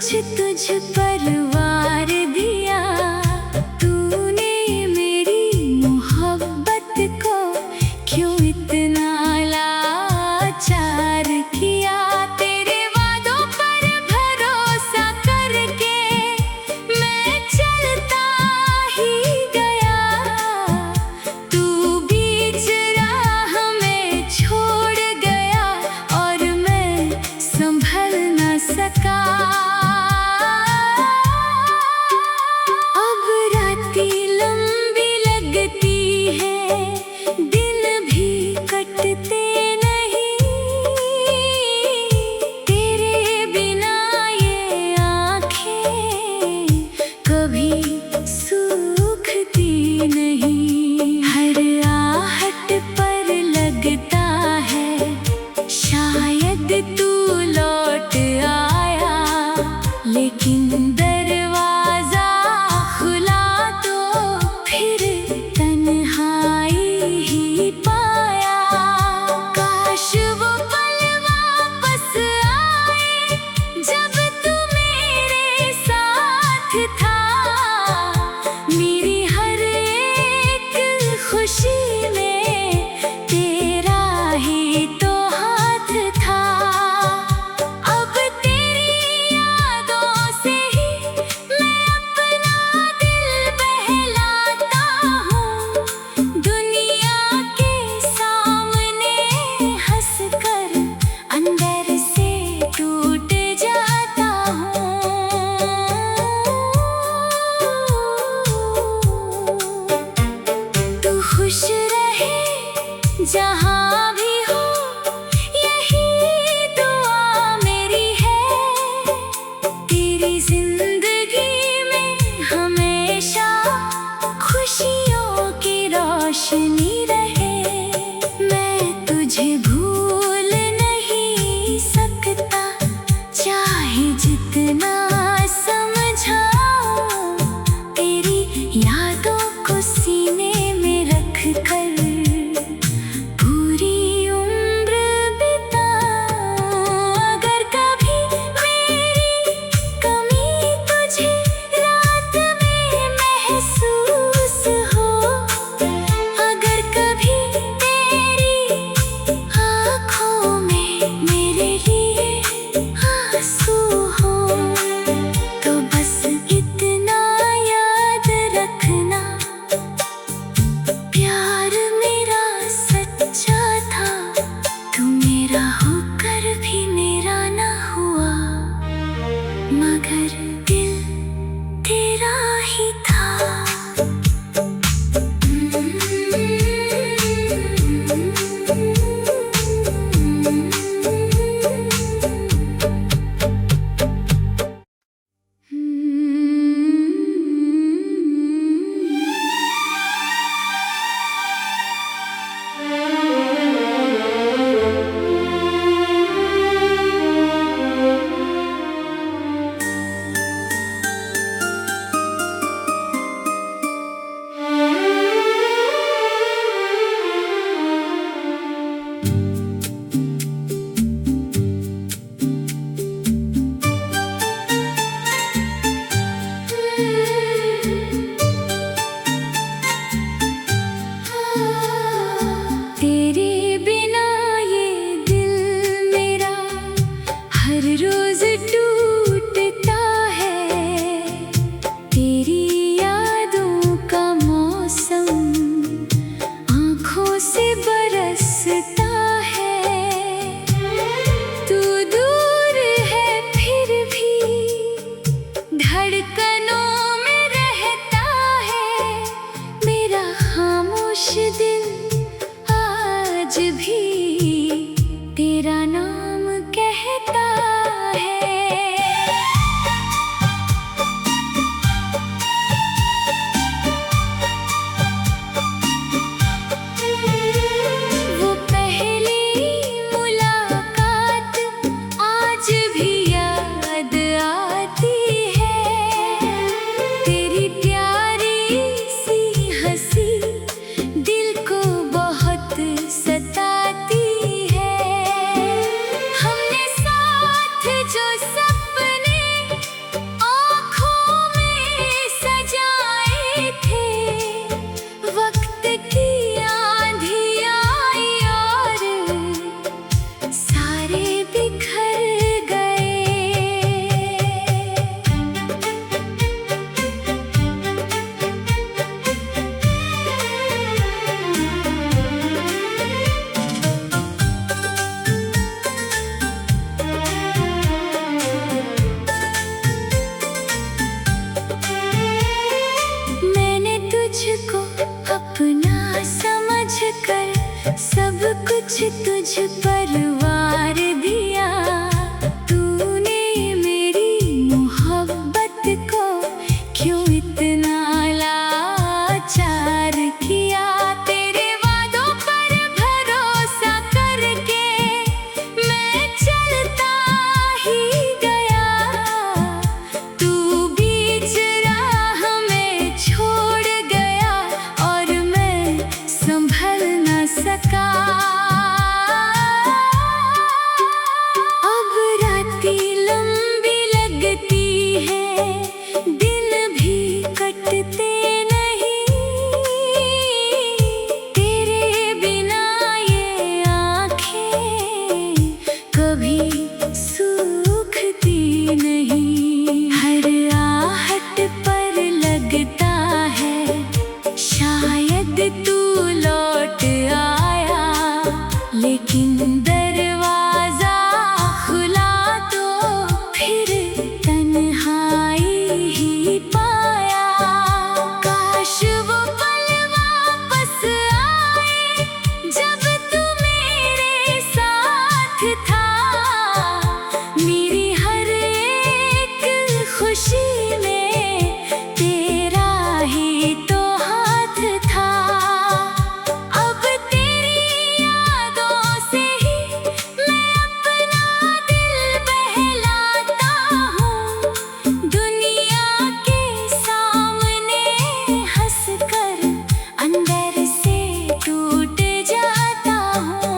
कुछ तुझ पर वार दिया तूने मेरी मोहब्बत को, क्यों इतना लाचार किया। तेरे वादों पर भरोसा करके मैं चलता ही गया, तू बीच राह में छोड़ गया और मैं संभल न सका। अब रातें लंबी लगती है, दिन भी कटते नहीं, तेरे बिना ये आँखें कभी सूखती नहीं। हर आहट पर लगता है शायद तू लौट आया, लेकिन दरवाजा खुला तो फिर तन्हाई ही पाया। काश वो पल वापस आए जब तू मेरे साथ था, मेरी हर एक खुशी में तेरा ही तो हाथ था। अब तेरी यादों से ही मैं अपना दिल बहलाता हूँ, दुनिया के सामने हंसकर अंदर से टूट जाता हूँ। तू खुश रहे जहाँ भी हो, यही दुआ मेरी है। तेरी जिंदगी में हमेशा खुशियों की रोशनी रहे। मैं तुझे भूल नहीं सकता, चाहे जितना समझाऊं, तेरी यादों को सीने में रख कर पूरी उम्र बिताऊं। अगर कभी मेरी कमी तुझे रात में महसूस हो, अगर कभी तेरी आँखों में मेरे लिए आंसू हो, तो बस इतना याद रखना, प्यार मेरा सच्चा था। तू मेरा होकर भी मेरा ना हुआ, मगर दिल तेरा ही था। तेरे बिना ये दिल मेरा हर रोज टूटता है। तेरी यादों का मौसम आँखों से बरसता है। तू दूर है फिर भी धड़कनों में रहता है। मेरा खामोश दिल आज भी तेरा नाम कहता है। वो पहली मुलाकात आज भी याद आती है। तेरी प्यारी सी हंसी दिल समझ कर सब कुछ तुझ पर वार दिया। तूने मेरी मोहब्बत को क्यों इतना लाचार किया। तेरे वादों पर भरोसा करके मैं चलता ही गया। तू बीच राह में छोड़ गया और मैं संभल न सका। अब रातें लंबी लगती है, दिन भी कटते नहीं। तेरे बिना ये आँखें कभी सूखती नहीं। हर आहट पर लगता है शायद तू लौट आया, लेकिन दरवाजा खुला तो फिर तन्हाई ही पाया। काश वो पल वापस आए जब तू मेरे साथ था। मेरी हर एक खुशी में तेरा ही तो हाथ था। अब तेरी यादों से ही मैं अपना दिल बहलाता हूँ। दुनिया के सामने हंसकर अंदर से टूट जाता हूँ।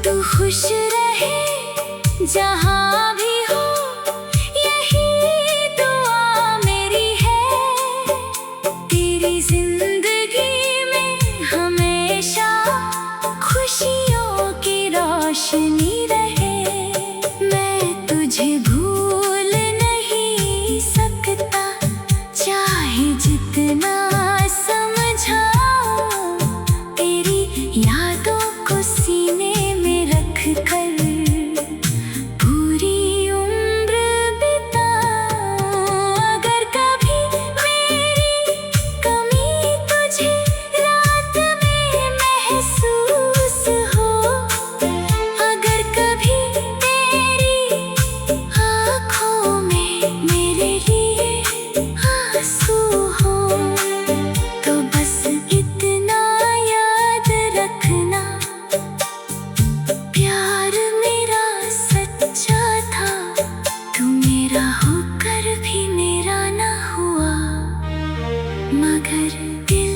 तू खुश रहे जहाँ भी हो, यही दुआ मेरी है। तेरी जिंदगी में हमेशा खुशियों की रोशनी रहे। मैं तुझे भूल नहीं सकता, चाहे जितना समझाऊं। तेरी यादों को सीने में रख कर पूरी उम्र बिताऊं। अगर कभी मेरी कमी तुझे रात में महसूस हो, अगर कभी तेरी आँखों में मेरे लिए आंसू हो, तो बस इतना याद रखना, प्यार मेरा सच्चा था। तू मेरा होकर भी मेरा ना हुआ, मगर दिल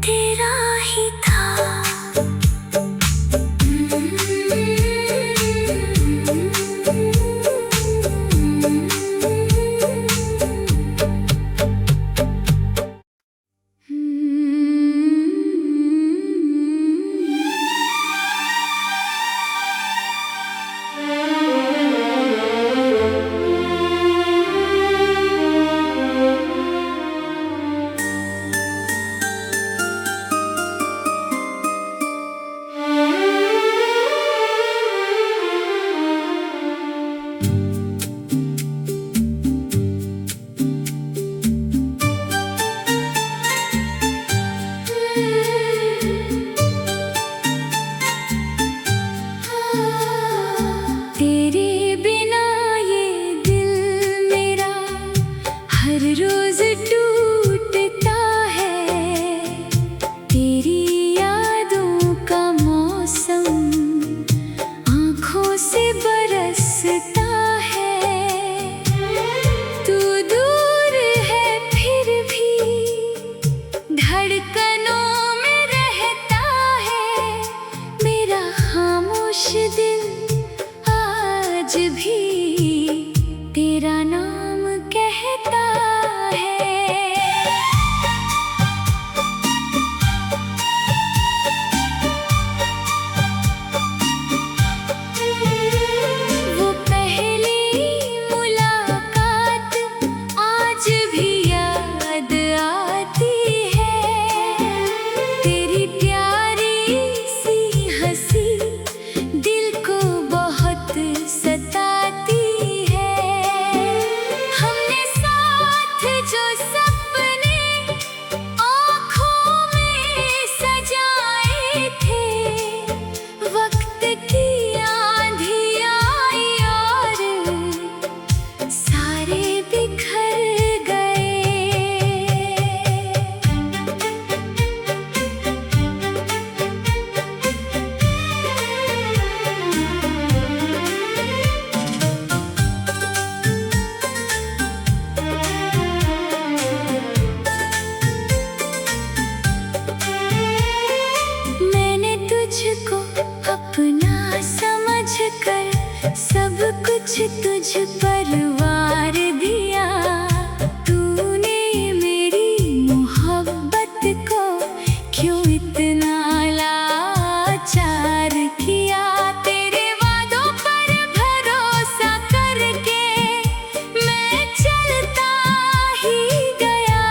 तेरा ही था। तेरे बिना ये दिल मेरा हर रोज टूटता है। तेरी यादों का मौसम आँखों से बरसता है। तू दूर है फिर भी धड़कनों में रहता है। मेरा खामोश दिल आज भी तेरा नाम कहता है। कुछ तुझ पर वार दिया। तूने मेरी मोहब्बत को क्यों इतना लाचार किया। तेरे वादों पर भरोसा करके मैं चलता ही गया।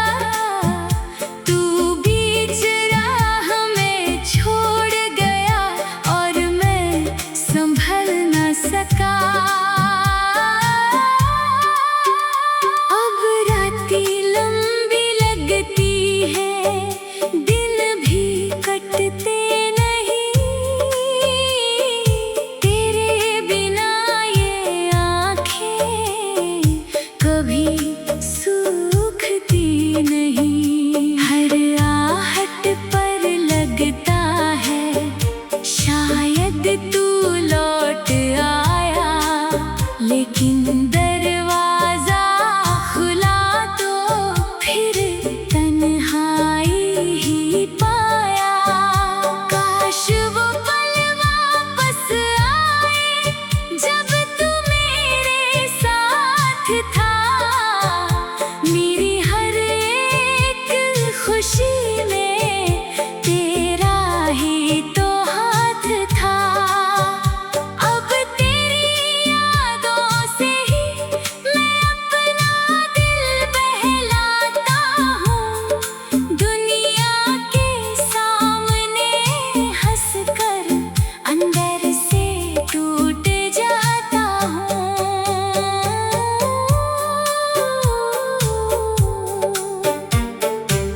तू बीच राह में छोड़ गया और मैं संभल न सका। अब रातें लंबी लगती है, दिन भी कटते नहीं। तेरे बिना ये आँखें कभी सूखती नहीं। हर आहट पर लगता है शायद तू लौट आया, लेकिन दरवाजा खुला तो फिर तन्हाई ही पाया। काश वो पल वापस आए जब तू मेरे साथ था। मेरी हर एक खुशी में तेरा ही तो हाथ था। अब तेरी यादों से ही मैं अपना दिल बहलाता हूँ। दुनिया के सामने हंसकर अंदर से टूट जाता हूँ।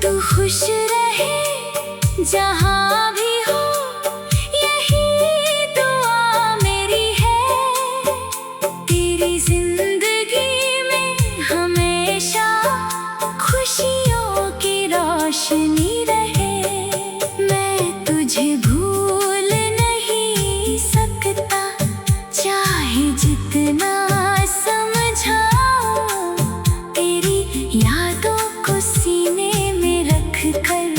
तू खुश रहे जहाँ भी हो, यही दुआ मेरी है। तेरी जिंदगी में हमेशा खुशियों की रोशनी रहे। मैं तुझे भूल नहीं सकता, चाहे जितना समझाऊं। तेरी यादों को सीने में रख कर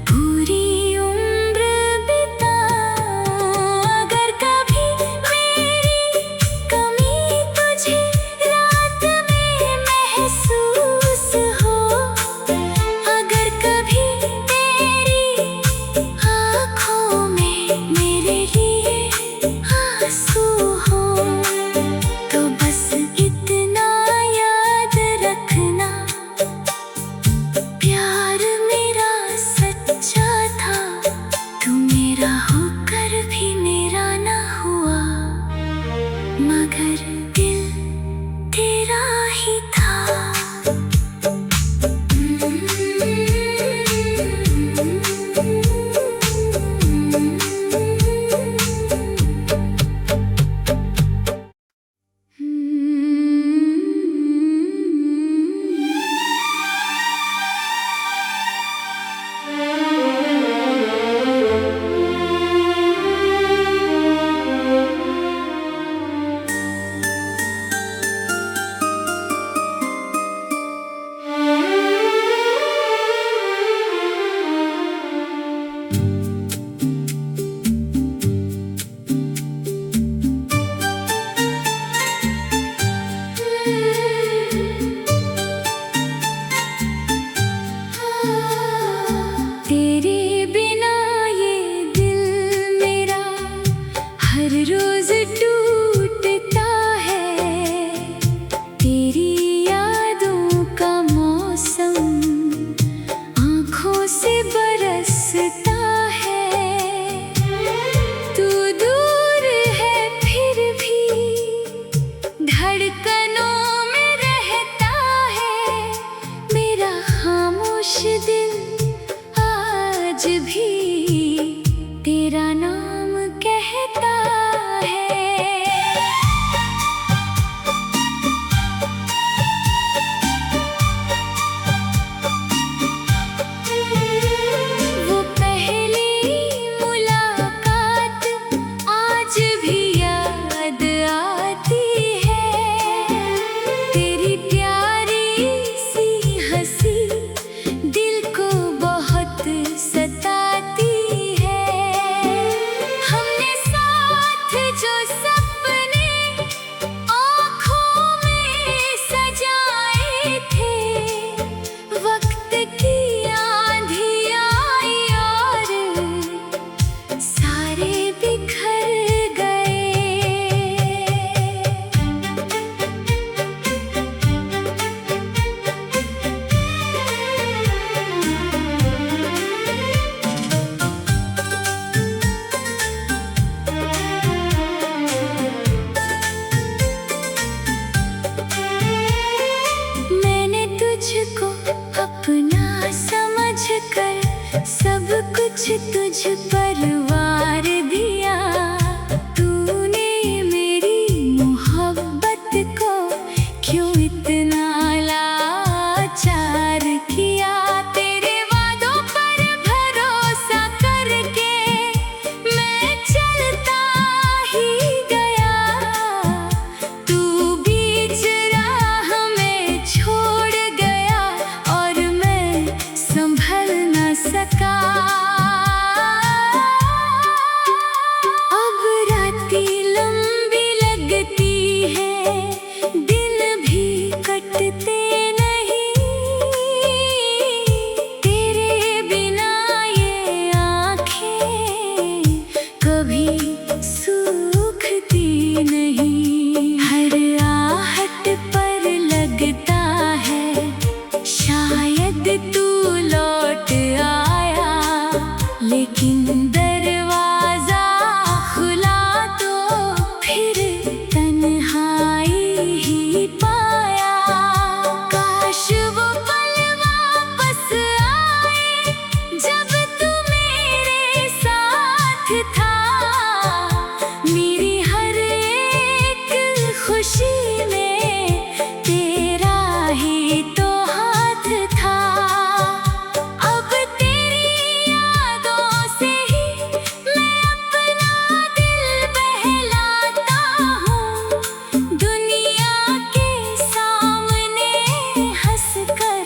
पूरी उम्र बिताऊं। अगर कभी मेरी कमी तुझे रात में महसूस हो, अगर कभी तेरी आँखों में मेरे लिए आंसू हो, तो बस इतना याद रखना, प्यार मेरा सच्चा था। तू मेरा होकर भी मेरा ना हुआ, मगर दिल तेरा ही था। तेरे बिना ये दिल मेरा हर रोज टूटता है। तेरी यादों का मौसम आँखों से बरसता है। तू दूर है फिर भी धड़कनों में रहता है। मेरा खामोश दिल आज भी तेरा नाम कहता है। वो पहली मुलाकात आज भी याद आती है। तेरी प्यारी सी हंसी दिल कुछ तुझ पर वार दिया, तूने मेरी मोहब्बत को क्यों इतना लाचार किया। तेरे वादों पर भरोसा करके मैं चलता ही गया, तू बीच राह में छोड़ गया और मैं संभल न सका। अब रातें लंबी लगती है, दिन भी कटते नहीं, तेरे बिना ये आँखें कभी सूखती नहीं। हर आहट पर लगता है शायद तू लौट आया, लेकिन दरवाजा खुला तो फिर तन्हाई ही पाया। काश वो पल वापस आए जब तू मेरे साथ था, मेरी हर एक खुशी में तेरा ही तो हाथ था। अब तेरी यादों से ही मैं अपना दिल बहलाता हूँ, दुनिया के सामने हंसकर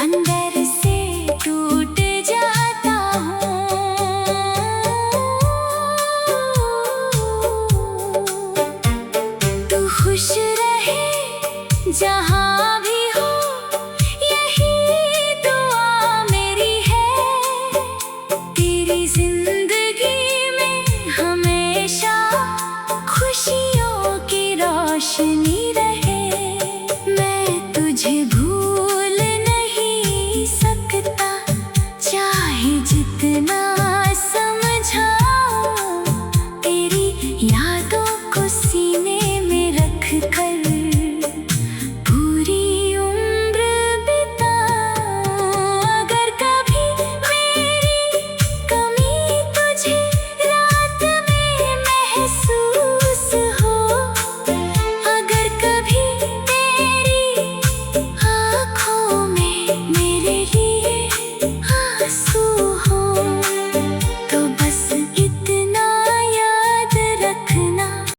अंदर से टूट जाता हूँ। तू खुश रहे जहाँ भी हो, यही दुआ मेरी है। तेरी जिंदगी में हमेशा खुशियों की रोशनी रहे। मैं तुझे